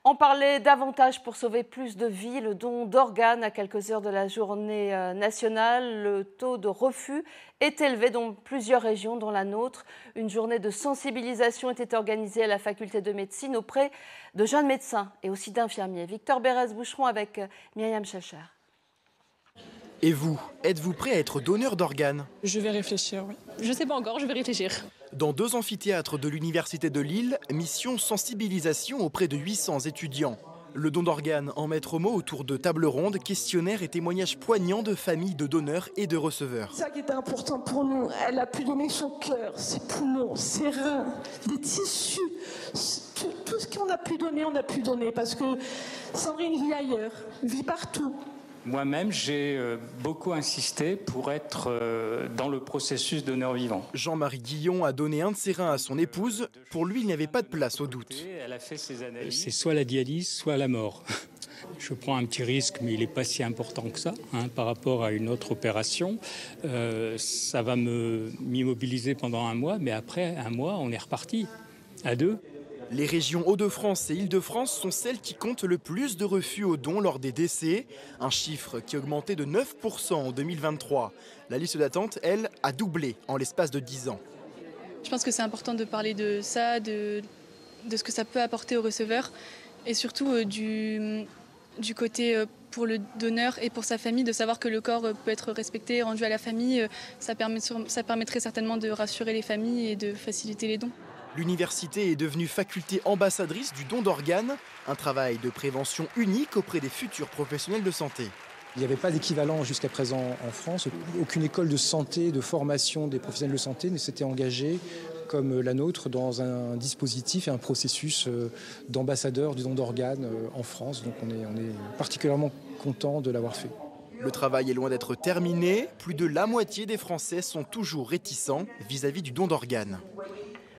En parler davantage pour sauver plus de vies. Le don d'organes à quelques heures de la journée nationale. Le taux de refus est élevé dans plusieurs régions, dont la nôtre. Une journée de sensibilisation était organisée à la faculté de médecine auprès de jeunes médecins et aussi d'infirmiers. Victor Bérez-Boucheron avec Myriam Chacher. Et vous, êtes-vous prêt à être donneur d'organes? Je vais réfléchir, oui. Je sais pas encore, je vais réfléchir. Dans 2 amphithéâtres de l'Université de Lille, mission sensibilisation auprès de 800 étudiants. Le don d'organes en maître mot autour de tables rondes, questionnaires et témoignages poignants de familles de donneurs et de receveurs. Ça qui était important pour nous, elle a pu donner son cœur, ses poumons, ses reins, des tissus. Tout ce qu'on a pu donner parce que Sandrine vit ailleurs, vit partout. Moi-même, j'ai beaucoup insisté pour être dans le processus donneur vivant. Jean-Marie Guillon a donné un de ses reins à son épouse. Pour lui, il n'y avait pas de place au doute. C'est soit la dialyse, soit la mort. Je prends un petit risque, mais il n'est pas si important que ça par rapport à une autre opération. Ça va m'immobiliser pendant 1 mois, mais après 1 mois, on est reparti à 2. Les régions Hauts-de-France et Île-de-France sont celles qui comptent le plus de refus aux dons lors des décès, un chiffre qui a augmenté de 9% en 2023. La liste d'attente, elle, a doublé en l'espace de 10 ans. Je pense que c'est important de parler de ça, de ce que ça peut apporter au receveur et surtout du côté pour le donneur et pour sa famille, de savoir que le corps peut être respecté, rendu à la famille. Ça permettrait certainement de rassurer les familles et de faciliter les dons. L'université est devenue faculté ambassadrice du don d'organes, un travail de prévention unique auprès des futurs professionnels de santé. Il n'y avait pas d'équivalent jusqu'à présent en France. Aucune école de santé, de formation des professionnels de santé ne s'était engagée comme la nôtre dans un dispositif et un processus d'ambassadeur du don d'organes en France. Donc on est particulièrement content de l'avoir fait. Le travail est loin d'être terminé. Plus de la moitié des Français sont toujours réticents vis-à-vis du don d'organes.